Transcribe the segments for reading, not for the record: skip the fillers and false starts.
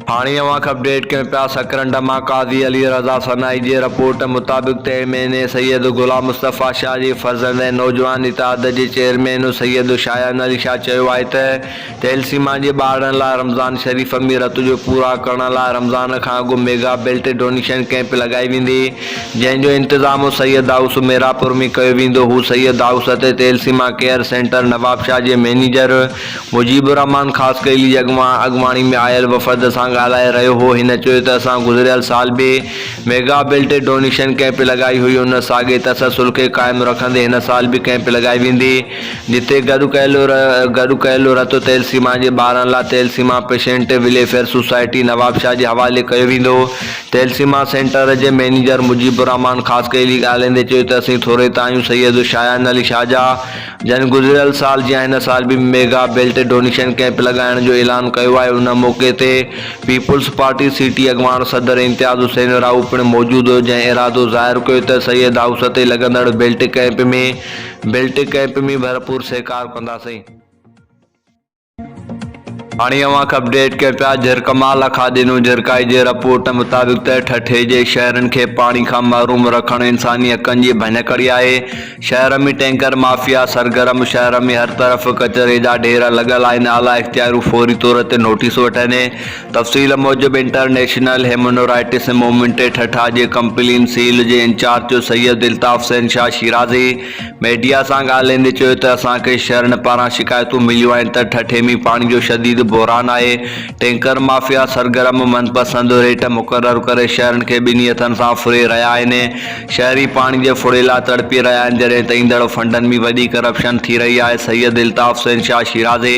हाणे अवांखे अपडेट कयूं पिया सकरंड मां काज़ी अली रज़ा सनाई जी रिपोर्ट मुताबिक़ तंहिं महीने सैयद गुलाम मुस्तफ़ा शाह जी फर्ज़ंद ऐं नौजवान इत्तेहाद जे चेयरमैन सैयद शायान अली शाह चयो आहे त तहसीमा जे ॿारनि लाइ रमज़ान शरीफ़ में रत जो पूरा करण लाइ रमज़ान खां अॻु मेगा बेल्ट डोनेशन कैंप लॻाई वेंदी, जंहिंजो इंतिज़ाम सैयद हाउस मेरापुर में कयो वेंदो। हू सैयद हाउस ते तहसीमा केयर सेंटर नवाब शाह जे मैनेजर मुजीबुर रहमान ख़ासि कयली जी अॻुवाणी में आयल वफ़द सां ॻाल्हाए रहियो हो। हिन चयो त असां गुज़िरियल साल बि मेगा बेल्ट डोनेशन कैंप लॻाई हुई। उन साॻे तसलसल खे क़ाइमु रखंदे हिन साल बि कैंप लॻाई वेंदी, जिते गॾु कयलु रत तहसीमा जे ॿारनि लाइ तहसीमा patient welfare society Nawab Shah जे हवाले कयो वेंदो। तहसीमा सेंटर जे मैनेजर मुजीबुर रहमान ख़ासि कयली ॻाल्हाईंदे चयो त असीं थोरे त आहियूं सैयद शायान अली शाह जा, जन गुज़िरियल साल जीअं हिन साल बि मेगा बेल्ट डोनेशन कैंप लॻाइण जो ऐलान कयो आहे। उन मौक़े ते पीपुल्स पार्टी सिटी अॻवान सदर इम्तियाज़ हुसैन राऊ पिणु मौजूदु हो, जंहिं इरादो ज़ाहिर कयो त सैयद हाउस ते लॻंदड़ बेल्ट कैंप में भरपूर सहकार कंदासीं। हाणे अवांखे अपडेट कयूं पिया झिरकमाल अखादिनो झिरकाई जे रिपोर्ट मुताबिक़ त ठठे जे शहरनि खे पाणी खां महरूम रखणु इंसानी हक़नि जी भञकड़ी आहे। शहर में टैंकर माफ़िया सरगर्म, शहर में हर तरफ़ कचरे जा ढेर लॻल आहिनि। आला इख़्तियारू फौरी तौर ते नोटिस वठनि। तफ़सील मूजिबि इंटरनेशनल ह्यूमन राइट्स मूवमेंट ठठा जे कंप्लेन सील जे इंचार्ज सैयद इल्ताफ़ हुसैन शाह शिराज़ी मीडिया सां ॻाल्हाईंदे चयो त असांखे शहरनि पारां शिकायतूं मिलियूं आहिनि त ठठे में पाणी जो शदीद बहरान आहे। टैंकर माफ़िया सरगर्म मनपसंद रेट मुक़ररु करे शहरनि खे ॿिन्ही हथनि सां फुरे रहिया आहिनि। शहरी पाणी जे फुड़े लाइ तड़पी रहिया आहिनि, जॾहिं त ईंदड़ फंडनि में वॾी करप्शन थी रही आहे। सैयद इल्ताफ़ हुसैन शाह शिराज़ी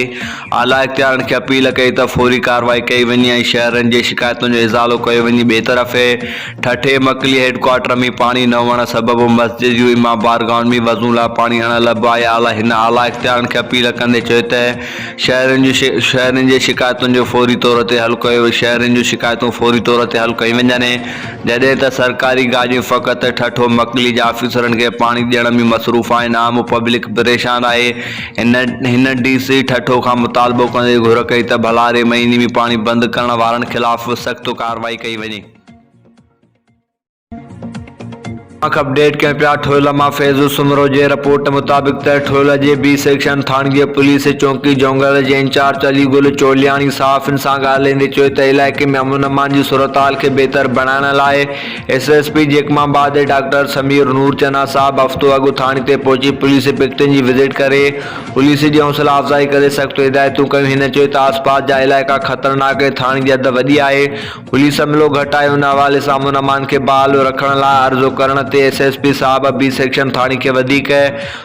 आला इख़्तियारनि खे अपील कई त फौरी कार्रवाई कई वञे ऐं शहरनि जे शिकायतुनि जो इज़ालो कयो वञे। ॿिए तरफ़ ठठे मकली हेडक्वार्टर में पाणी न हुअण सबबि मस्जिद जूं इमाम बारगाहुनि में वज़ू लाइ पाणी न लभो आहे। हिन आला इख़्तियारनि खे अपील कंदे चयो त शहरनि जे शिकायतुनि जो फौरी तौर ते हल कयो वञनि, जॾहिं त सरकारी गाॾियूं फ़क़ति ठठो मकली जे ऑफिसरनि खे पाणी ॾियण में मसरूफ़ आहिनि। आम पब्लिक परेशान आहे। हिन DC ठठो खां मुतालबो कंदे घुर कई त भलारे महीने में पाणी बंदि करण वारनि ख़िलाफ़ सख़्तु कार्रवाई कई वञे। अपडेट कयूं पिया ठोयल मां फैज़ सुमरो जे रिपोर्ट मुताबिक़ त ठोयल जे B सेक्शन थाणे पुलिस चौकी जोंगल जे इंचार्ज अली गुल चोलियाणी सहाफ़ियुनि सां ॻाल्हाईंदे चयो त इलाइक़े में अमन अमान जी सूरतहाल खे बहितर बणाइण लाइ SSP जेकमाबाद डॉक्टर समीर नूरचंदा साहब हफ़्तो अॻु थाणे ते पहुची पुलिस पिकटनि जी विज़िट करे पुलिस जी हौसला अफ़ज़ाई करे सख़्तु हिदायतूं कयूं। हिन चयो त आसपास जा इलाइक़ा ख़तरनाक ऐं थाणे जी हद वॾी आहे। पुलिस अमिलो घटि आहे। उन हवाले सां अमन अमान खे बहाल रखण लाइ अर्ज़ो करण ते SSP साहब B सेक्शन थाणे खे वधीक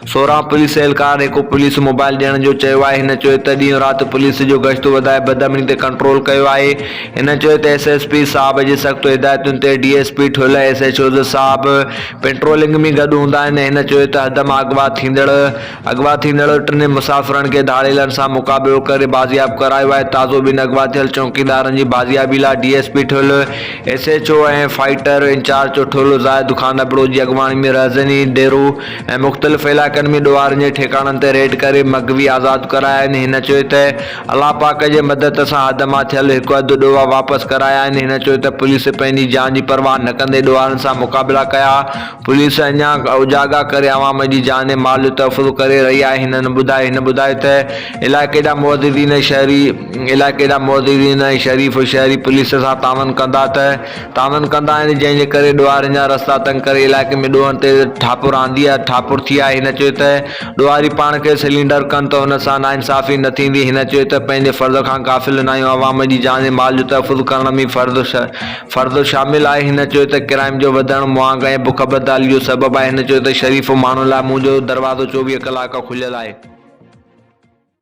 16 पुलिस एहलकार हिकु पुलिस मोबाइल ॾियण जो चयो आहे। हिन चयो त ॾींहुं राति पुलिस जो गश्त वधाए बदअमनी ते कंट्रोल कयो आहे। हिन चयो त SSP साहब जे सख़्तु हिदायतुनि ते DSP ठुल SHOs साहब पेट्रोलिंग में गॾु हूंदा आहिनि। हिन चयो त हद मां अगवा थींदड़ टिनि मुसाफ़िरनि खे धाड़ेलनि सां मुक़ाबिलो करे बाज़ियाब करायो आहे। ताज़ो ॿिनि अगवा थियल चौकीदारनि जी बाज़ियाबी लाइ DSP ठुल SHO ऐं फाइटर इंचार्ज ठुल ज़ाहिद ख़ान अबड़ो जी अॻुवाणी में रज़नी डेरो ऐं मुख़्तलिफ़ इलाइक़नि में ॾोहारनि जे ठिकाणनि ते रेड करे मग़वी आज़ादु कराया आहिनि। हिन चयो त अलाह पाक जे मदद सां हद मां थियल हिकु अधु ॾोहा वापसि कराया आहिनि। हिन चयो त पुलिस पंहिंजी जान जी परवाह न कंदे ॾोहारनि सां मुक़ाबिला कया। पुलिस अञा उजागा करे अवाम जी जान ऐं माल जो तहफ़ुज़ करे रही आहे। हिन ॿुधायो त इलाइक़े जा मुअद्दिदीन ऐं शरीफ़ शहरी पुलिस सां तावन कंदा आहिनि, जंहिंजे करे ॾोहारनि जा रस्ता तंग करे इलाइक़े में ॾोहनि ते ठापुर थी आहे। हिन चयो त ॾोहारी पाण खे सिलेंडर कनि त हुन सां नाइंसाफ़ी न थींदी। हिन चयो त पंहिंजे फ़र्ज़ खां गाफ़िल न आहियूं। अवाम जी जान ऐं माल जो तहफ़ुज़ करण में फ़र्ज़ शामिल आहे। हिन चयो त क्राइम जो वधणु मुआंग ऐं बुख बदहाली जो सबबु आहे। हिन चयो त शरीफ़ माण्हुनि लाइ मुंहिंजो दरवाज़ो 24 कलाक खुलियल आहे।